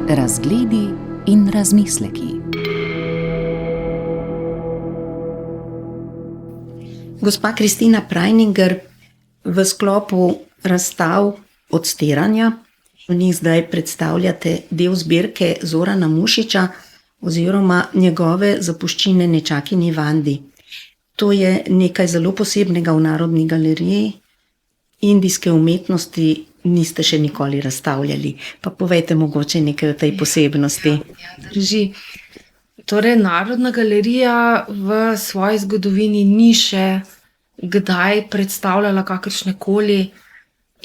Razgledi in razmisleki. Gospa Kristina Prajninger, v sklopu razstav odstiranja v njih zdaj predstavljate del zbirke Zorana Mušiča oziroma njegove zapuščine Nečakinji Vandi. To je nekaj zelo posebnega v Narodni galeriji. Indijske umetnosti niste še nikoli razstavljali. Pa povejte mogoče nekaj o tej posebnosti. Drži. Torej, Narodna galerija v svoji zgodovini ni še kdaj predstavljala kakršnekoli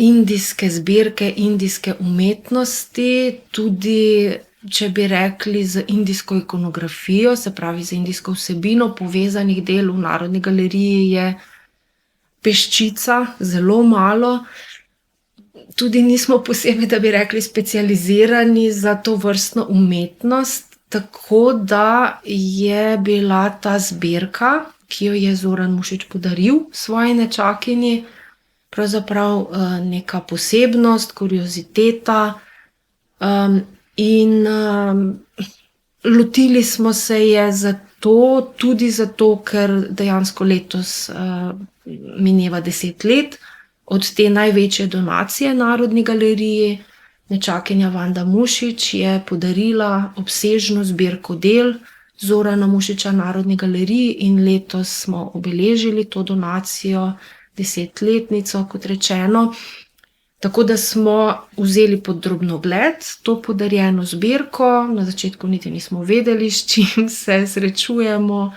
indijske zbirke, indijske umetnosti, tudi če bi rekli z indijsko ikonografijo, se pravi z indijsko vsebino povezanih del v Narodni galeriji je peščica, zelo malo. Tudi nismo posebej, da bi rekli, specializirani za to vrstno umetnost, tako da je bila ta zbirka, ki jo je Zoran Mušič podaril svoji nečakinji, pravzaprav neka posebnost, kurioziteta. In lotili smo se je tudi zato, ker dejansko letos mineva 10 let od te največje donacije Narodni galeriji. Nečakinja Vanda Mušič je podarila obsežno zbirko del Zorana Mušiča Narodni galeriji in letos smo obeležili to donacijo, 10-letnico, kot rečeno. Tako da smo vzeli pod drobnogled to podarjeno zbirko, na začetku niti nismo vedeli, s čim se srečujemo,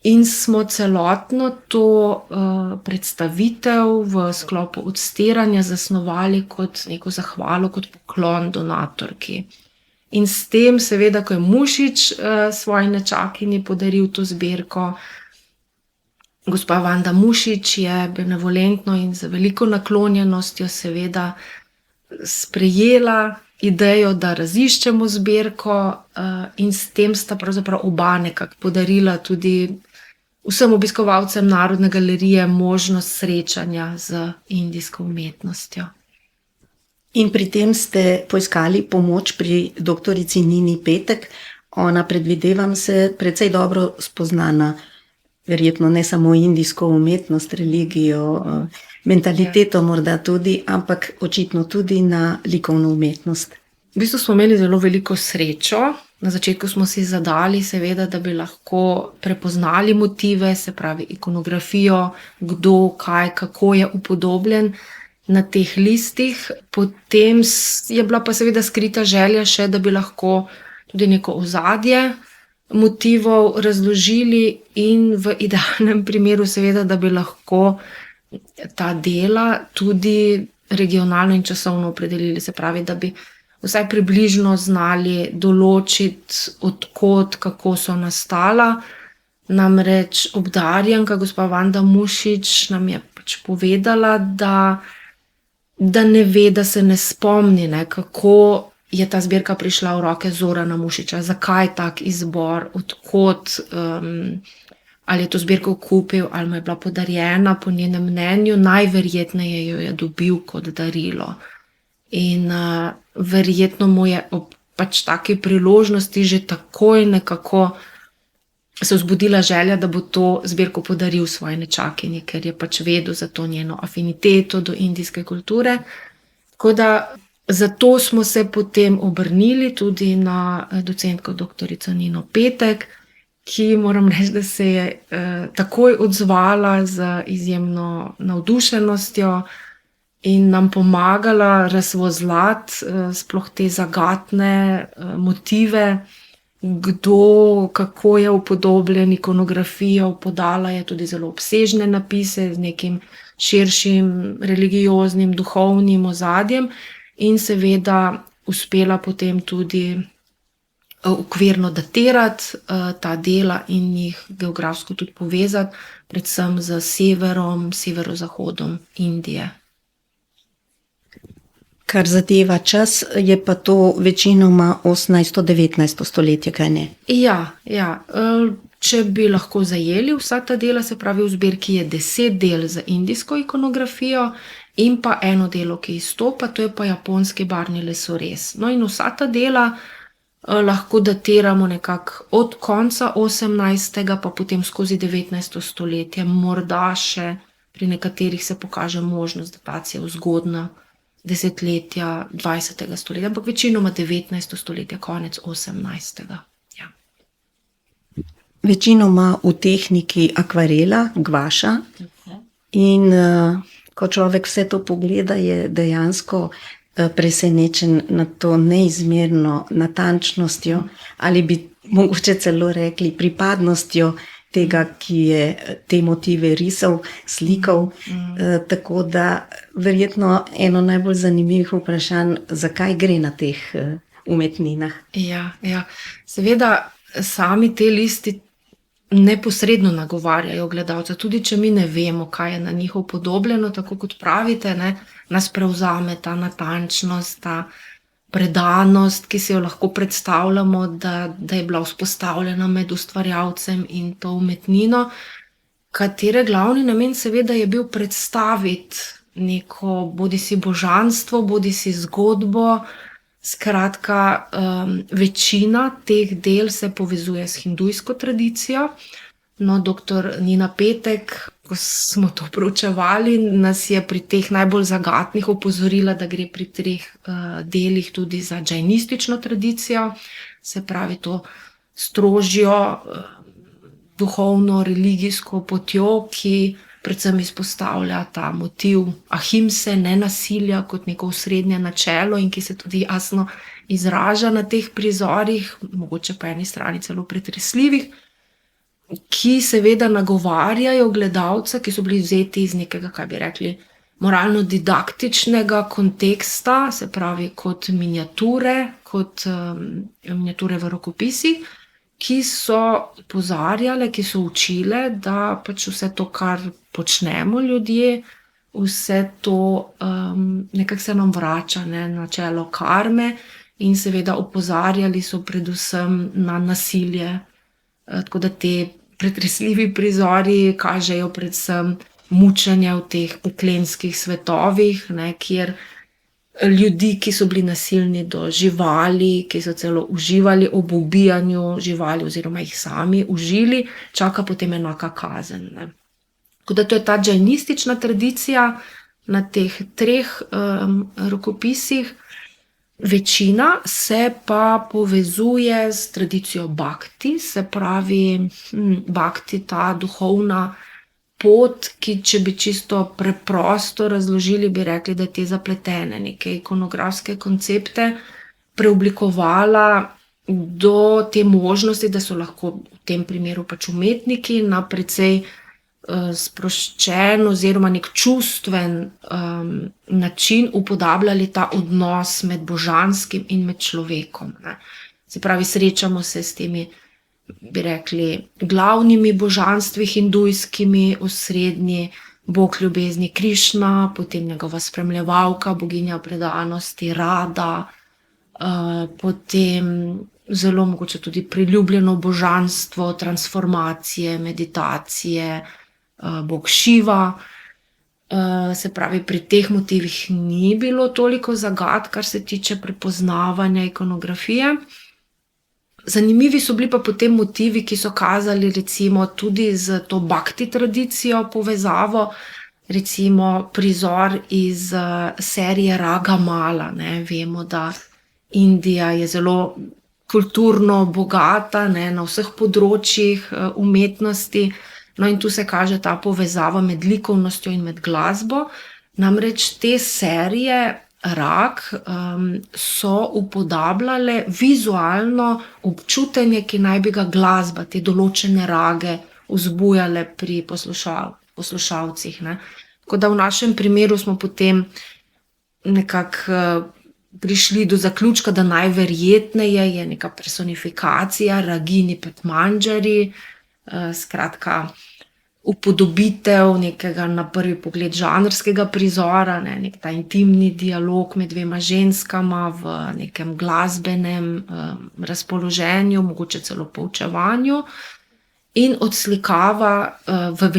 in smo celotno to predstavitev v sklopu odstiranja zasnovali kot neko zahvalo, kot poklon donatorki. In s tem, seveda, ko je Mušič svoji nečakinji podaril to zbirko, gospa Vanda Mušič je benevolentno in z veliko naklonjenostjo seveda sprejela idejo, da raziščemo zbirko, in s tem sta pravzaprav oba nekako podarila tudi vsem obiskovalcem Narodne galerije možnost srečanja z indijsko umetnostjo. In pri tem ste poiskali pomoč pri doktorici Nini Petek. Ona, predvidevam, se precej dobro spozna na verjetno ne samo indijsko umetnost, religijo, mentaliteto morda tudi, ampak očitno tudi na likovno umetnost. V bistvu smo imeli zelo veliko srečo. Na začetku smo si zadali, seveda, da bi lahko prepoznali motive, se pravi ikonografijo, kdo, kaj, kako je upodobljen na teh listih. Potem je bila pa seveda skrita želja še, da bi lahko tudi neko ozadje motivov razložili in v idealnem primeru seveda, da bi lahko ta dela tudi regionalno in časovno opredelili. Se pravi, da bi vsaj približno znali določiti, od kod, kako so nastala. Namreč obdarjenka, gospa Vanda Mušič, nam je pač povedala, da ne ve, da se ne spomni, kako je ta zbirka prišla v roke Zorana Mušiča, zakaj tak izbor, od kod, ali je to zbirko kupil, ali mu je bila podarjena. Po njenem mnenju najverjetneje jo je dobil kot darilo. In verjetno mu je ob pač taki priložnosti že takoj nekako se vzbudila želja, da bo to zbirko podaril svoji nečakinji, ker je pač vedel za to njeno afiniteto do indijske kulture. Tako da zato smo se potem obrnili tudi na docentko doktorico Nino Petek, ki moram reči, da se je takoj odzvala z izjemno navdušenostjo in nam pomagala razvozlati sploh te zagatne motive, kdo, kako je upodobljen, ikonografijo, podala je tudi zelo obsežne napise z nekim širšim religioznim, duhovnim ozadjem in seveda uspela potem tudi okvirno datirati ta dela in jih geografsko tudi povezati, predvsem z severom, severozahodom Indije. Kar zadeva čas, je pa to večinoma 18-19 stoletje, kaj ne? Ja. Če bi lahko zajeli vsa ta dela, se pravi, v zbirki je 10 del za indijsko ikonografijo in pa eno delo, ki izstopa, to je pa japonski barvni lesorez. No in vsa ta dela lahko datiramo nekako od konca 18., pa potem skozi 19. stoletje, morda še pri nekaterih se pokaže možnost datacije v zgodnja desetletja 20. stoletja, ampak večinoma 19. stoletje, konec 18. Ja. Večinoma v tehniki akvarela, gvaša. In ko človek vse to pogleda, je dejansko presenečen nad to neizmerno natančnostjo, ali bi mogoče celo rekli pripadnostjo tega, ki je te motive risal, slikal. Tako da verjetno eno najbolj zanimivih vprašanj, zakaj gre na teh umetninah. Ja. Seveda sami te listi neposredno nagovarjajo gledalca, tudi če mi ne vemo, kaj je na njih upodobljeno, tako kot pravite, ne, nas prevzame ta natančnost, ta predanost, ki si jo lahko predstavljamo, da je bila vzpostavljena med ustvarjalcem in to umetnino, katere glavni namen seveda je bil predstaviti neko bodisi božanstvo, bodisi zgodbo. Skratka, večina teh del se povezuje s hindujsko tradicijo. No, dr. Nina Petek, ko smo to proučevali, nas je pri teh najbolj zagatnih opozorila, da gre pri 3 delih tudi za džajnistično tradicijo, se pravi to strožjo duhovno, religijsko potjo, ki predvsem izpostavlja ta motiv ahimse, nenasilja kot neko osrednje načelo in ki se tudi jasno izraža na teh prizorih, mogoče po eni strani celo pretresljivih, ki seveda nagovarjajo gledalca, ki so bili vzeti iz nekega, kaj bi rekli, moralno-didaktičnega konteksta, se pravi kot miniature v rokopisih, ki so opozarjale, ki so učile, da pač vse to, kar počnemo ljudje, vse to nekako se nam vrača, ne, načelo karme, in seveda opozarjali so predvsem na nasilje. Tako da te pretresljivi prizori kažejo predvsem mučenje v teh peklenskih svetovih, ne, kjer ljudi, ki so bili nasilni do živali, ki so celo uživali ob ubijanju živali oziroma jih sami užili, čaka potem enaka kazen. Ne. Tako da to je ta džajnistična tradicija na teh 3 rokopisih. Večina se pa povezuje s tradicijo bhakti, se pravi bhakti, ta duhovna pot, ki če bi čisto preprosto razložili, bi rekli, da je te zapletene neke ikonografske koncepte preoblikovala do te možnosti, da so lahko v tem primeru pač umetniki na precej sproščen oziroma nek čustven način upodabljali ta odnos med božanskim in med človekom. Ne. Se pravi, srečamo se s temi, bi rekli, glavnimi božanstvi hindujskimi, osrednji bog ljubezni Krišna, potem njegova spremljevalka, boginja predanosti Rada, potem zelo mogoče tudi priljubljeno božanstvo transformacije, meditacije, bog Šiva. Se pravi, pri teh motivih ni bilo toliko zagat, kar se tiče prepoznavanja ikonografije. Zanimivi so bili pa potem motivi, ki so kazali recimo tudi z to bhakti tradicijo povezavo, recimo prizor iz serije Raga Mala. Ne. Vemo, da Indija je zelo kulturno bogata, ne, na vseh področjih umetnosti. No, in tu se kaže ta povezava med likovnostjo in med glasbo. Namreč te serije Rag so upodabljale vizualno občutenje, ki naj bi ga glasba, te določene rage vzbujale pri poslušalcih. Ne. Tako da v našem primeru smo potem nekako prišli do zaključka, da najverjetneje je neka personifikacija Ragini Petmanjari, skratka upodobitev nekega na prvi pogled žanrskega prizora, ne, nek ta intimni dialog med 2 ženskama v nekem glasbenem razpoloženju, mogoče celo poučevanju. in odslikava v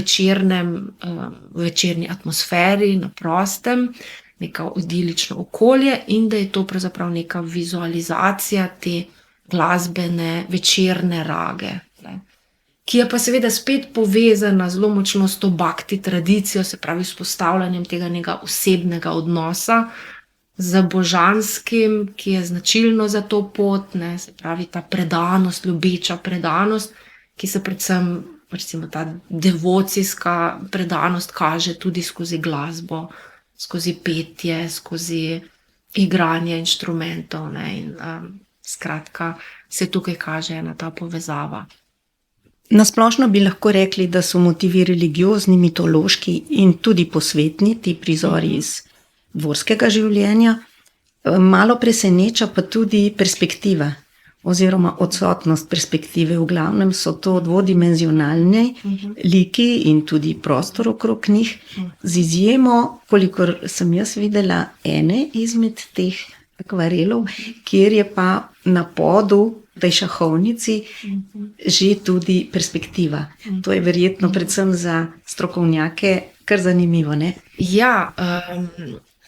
večerni atmosferi, na prostem, neko idilično okolje in da je to pravzaprav neka vizualizacija te glasbene večerne rage, ne. Ki je pa seveda spet povezana zelo močno s to bhakti tradicijo, se pravi vzpostavljanjem tega nekega osebnega odnosa z božanskim, ki je značilno za to pot, ne, se pravi ta predanost, ljubeča predanost, ki se predvsem, recimo ta devocijska predanost kaže tudi skozi glasbo, skozi petje, skozi igranje inštrumentov, ne, in skratka se tukaj kaže ena ta povezava. Na splošno bi lahko rekli, da so motivi religiozni, mitološki in tudi posvetni, ti prizori iz dvorskega življenja. Malo preseneča pa tudi perspektiva oziroma odsotnost perspektive. V glavnem so to dvodimenzionalni liki in tudi prostor okrog njih, z izjemo, kolikor sem jaz videla, ene izmed teh akvarelov, kjer je pa na podu, v tej šahovnici, že tudi perspektiva. To je verjetno predvsem za strokovnjake kar zanimivo, ne? Ja,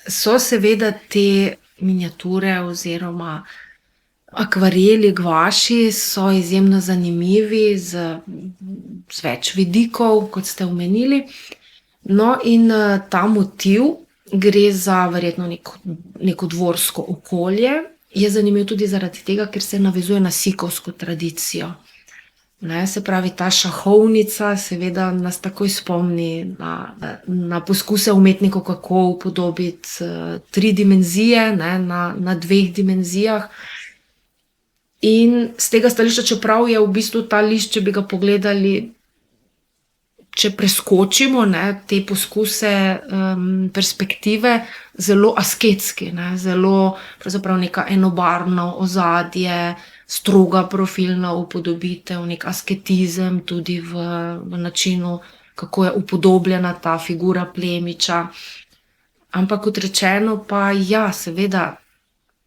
so seveda te miniature oziroma akvareli, gvaši so izjemno zanimivi z več vidikov, kot ste omenili. No, in ta motiv, gre za verjetno neko dvorsko okolje, je zanimiv tudi zaradi tega, ker se navezuje na sikovsko tradicijo. Ne, se pravi, ta šahovnica seveda nas takoj spomni na poskuse umetnikov, kako upodobiti tri dimenzije, ne, na dveh dimenzijah. In z tega stališča, čeprav je v bistvu ta list, če bi ga pogledali, če preskočimo, ne, te poskuse perspektive, zelo asketski, ne, zelo pravzaprav neka enobarvno ozadje, stroga profilna upodobitev, nek asketizem tudi v načinu, kako je upodobljena ta figura plemiča. Ampak kot rečeno pa ja, seveda,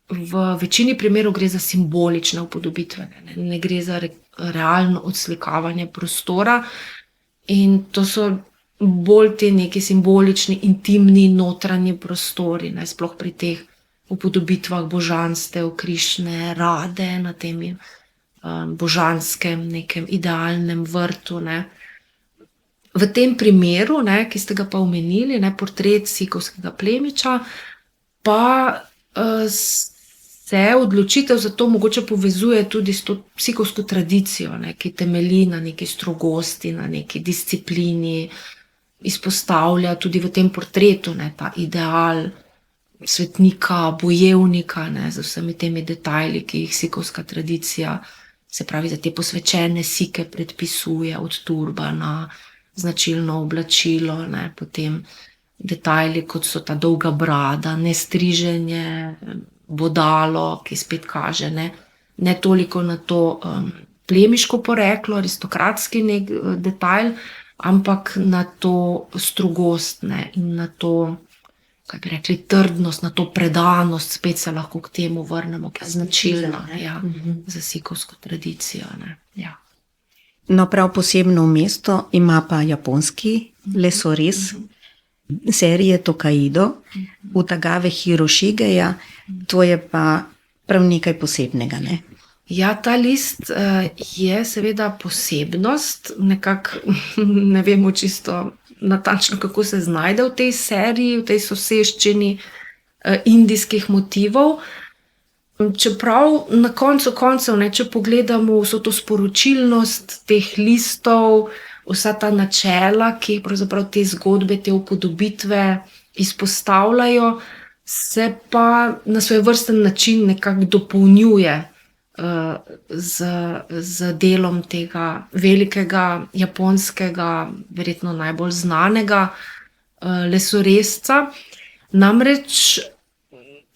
v večini primerov gre za simbolične upodobitve, ne gre za realno odslikavanje prostora. In to so bolj ti neki simbolični, intimni, notranji prostori, ne, sploh pri teh upodobitvah božanstev, Krišne, Rade, na tem božanskem nekem idealnem vrtu, ne. V tem primeru, ne, ki ste ga pa omenili, ne, portret sikovskega plemiča, pa se odločitev za to mogoče povezuje tudi s to sikovsko tradicijo, ne, ki temelji na neki strogosti, na neki disciplini, izpostavlja tudi v tem portretu, ne, ta ideal svetnika, bojevnika, ne, z vsemi temi detajli, ki jih sikovska tradicija, se pravi za te posvečene sike predpisuje, od turbana, značilno oblačilo, ne, potem detajli, kot so ta dolga brada, nestriženje, bodalo, ki spet kaže, ne toliko na to plemiško poreklo, aristokratski nek detajl, ampak na to strogost, ne, in na to, kaj bi rekli, trdnost, na to predanost, spet se lahko k temu vrnemo, ki je značilna, ja, za sikovsko tradicijo, ne, ja. No, prav posebno mesto ima pa japonski lesorez serije Tokaido, Utagave Hiroshigeja. To je pa prav nekaj posebnega, ne? Ja, ta list je seveda posebnost, nekako ne vemo čisto natančno, kako se znajde v tej seriji, v tej soseščini indijskih motivov. Čeprav na koncu koncev, ne, če pogledamo vso to sporočilnost teh listov, vsa ta načela, ki pravzaprav te zgodbe, te upodobitve izpostavljajo, se pa na svojevrsten način nekako dopolnjuje z delom tega velikega japonskega, verjetno najbolj znanega lesorezca. Namreč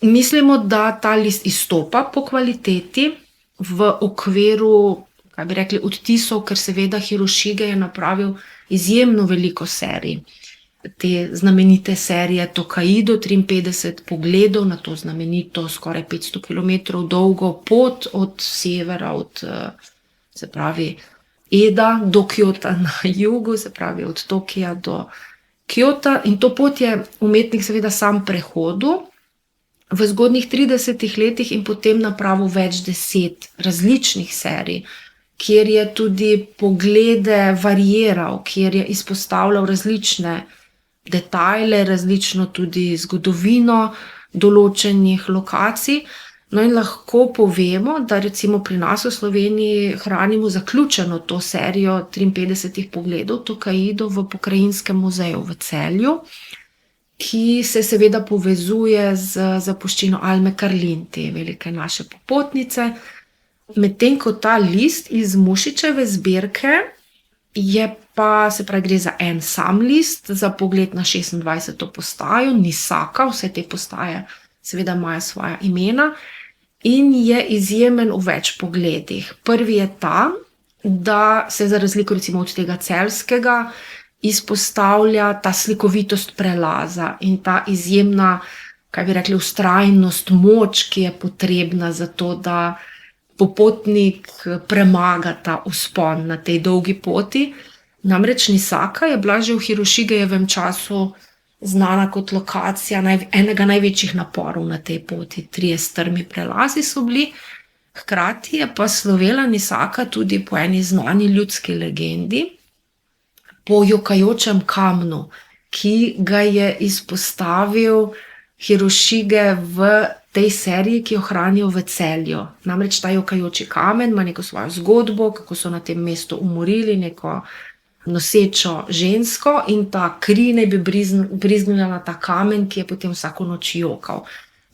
mislimo, da ta list izstopa po kvaliteti v okviru, kaj bi rekli, odtisov, ker seveda Hirošige je napravil izjemno veliko serij. Te znamenite serije Tokaido, 53 pogledov na to znamenito, skoraj 500 kilometrov dolgo pot od severa, se pravi Eda do Kjota na jugu, se pravi od Tokija do Kjota. In to pot je umetnik seveda sam prehodil v zgodnjih 30 letih in potem napravil več 10 različnih serij, kjer je tudi poglede variiral, kjer je izpostavljal različne detajle, različno tudi zgodovino določenih lokacij. No in lahko povemo, da recimo pri nas v Sloveniji hranimo zaključeno to serijo 53 pogledov Tokaido v Pokrajinskem muzeju v Celju, ki se seveda povezuje z zapuščino Alme Karlin, te velike naše popotnice. Medtem ko ta list iz Mušičeve zbirke je pa, se pravi, gre za en sam list, za pogled na 26. postajo, Nisaka, vse te postaje seveda imajo svoja imena, in je izjemen v več pogledih. Prvi je ta, da se za razliko recimo od tega celjskega izpostavlja ta slikovitost prelaza in ta izjemna, kaj bi rekli, vztrajnost, moč, ki je potrebna za to, da popotnik premaga ta vzpon na tej dolgi poti. Namreč Nisaka je bila že v Hirošigejevem času znana kot lokacija enega največjih naporov na tej poti. 3 strmi prelazi so bili. Hkrati je pa slovela Nisaka tudi po eni znani ljudski legendi, po jokajočem kamnu, ki ga je izpostavil Hirošige v tej seriji, ki jo hranijo v Celju. Namreč ta jokajoči kamen ima neko svojo zgodbo, kako so na tem mestu umorili neko nosečo žensko in ta kri naj bi briznila na ta kamen, ki je potem vsako noč jokal.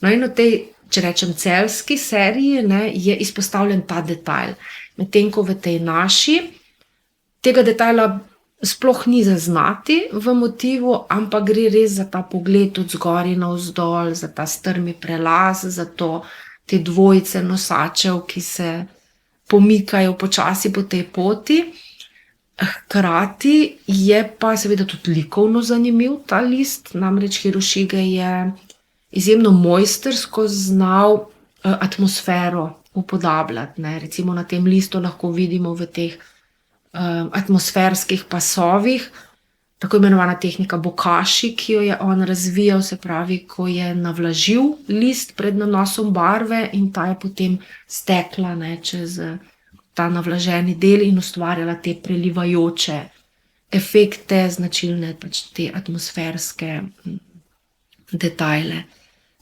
No in v tej, če rečem, celjski seriji je izpostavljen ta detajl. Medtem ko v tej naši tega detajla sploh ni zaznati v motivu, ampak gre res za ta pogled od zgoraj navzdol, za ta strmi prelaz, za te dvojice nosačev, ki se pomikajo počasi po tej poti. Hkrati je pa seveda tudi likovno zanimiv ta list, namreč Hirošige je izjemno mojstrsko znal atmosfero upodabljati. Recimo na tem listu lahko vidimo v teh atmosferskih pasovih tako imenovana tehnika bokashi, ki jo je on razvijal, se pravi, ko je navlažil list pred nanosom barve in ta je potem stekla čez ta navlaženi del in ustvarjala te prelivajoče efekte, značilne te atmosferske detajle.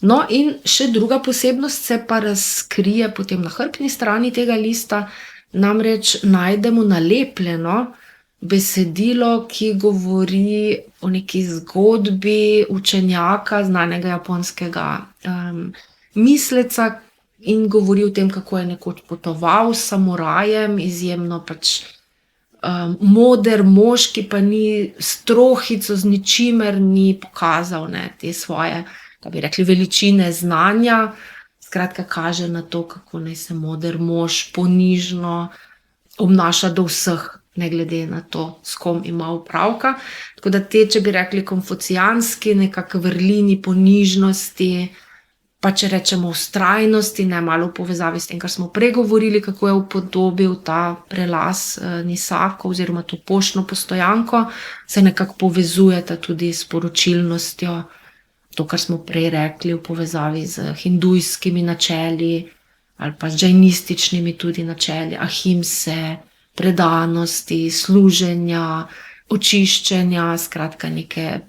No in še druga posebnost se pa razkrije potem na hrbtni strani tega lista, namreč najdemo nalepljeno besedilo, ki govori o neki zgodbi učenjaka, znanega japonskega misleca, in govori o tem, kako je nekoč potoval s samurajem, izjemno moder mož, ki pa ni strohico z ničimer ni pokazal te svoje, kako bi rekli, veličine znanja. Skratka, kaže na to, kako naj se moder mož ponižno obnaša do vseh, ne glede na to, s kom ima opravka. Tako da te, če bi rekli, konfucijanski nekako vrlini ponižnosti, pa če rečemo vztrajnosti, malo v povezavi s tem, kar smo prej govorili, kako je upodobil ta prelaz Nisako oziroma to poštno postojanko, se nekako povezujeta tudi s sporočilnostjo, to, kar smo prej rekli v povezavi z hindujskimi načeli ali pa z džajnističnimi tudi načeli, ahimse, predanosti, služenja, očiščenja, skratka neke,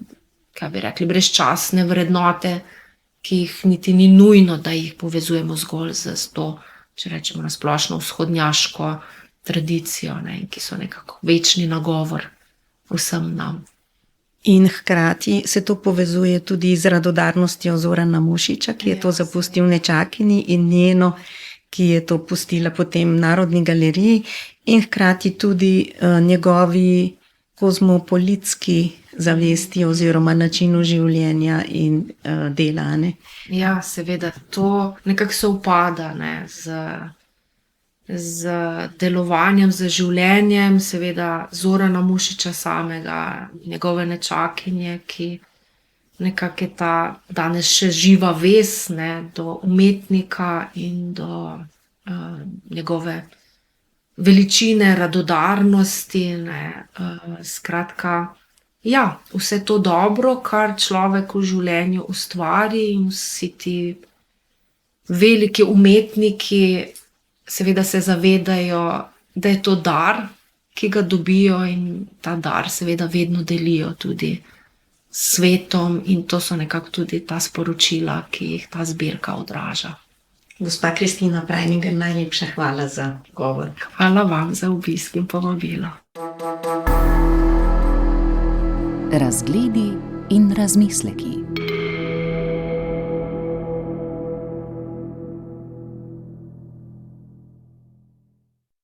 kaj bi rekli, brezčasne vrednote, ki jih niti ni nujno, da jih povezujemo zgolj z to, če rečemo na splošno, vzhodnjaško tradicijo, ki so nekako večni nagovor vsem nam. In hkrati se to povezuje tudi z radodarnostjo Zorana Mušiča, ki je to zapustil nečakinji, in njeno, ki je to pustila potem Narodni galeriji, in hkrati tudi njegovi kozmopolitski zavesti oziroma načinu življenja in dela. Ja, seveda, to nekako sovpada z delovanjem, z življenjem, seveda Zorana Mušiča samega, njegove nečakinje, ki nekako je ta danes še živa vez do umetnika in do njegove veličine, radodarnosti, ne, skratka, ja, vse to dobro, kar človek v življenju ustvari, in vsi ti veliki umetniki seveda se zavedajo, da je to dar, ki ga dobijo, in ta dar seveda vedno delijo tudi s svetom, in to so nekako tudi ta sporočila, ki jih ta zbirka odraža. Gospa Kristina Prajninger, najlepša hvala za govor. Hvala vam za obisk in povabilo. Razgledi in razmisleki.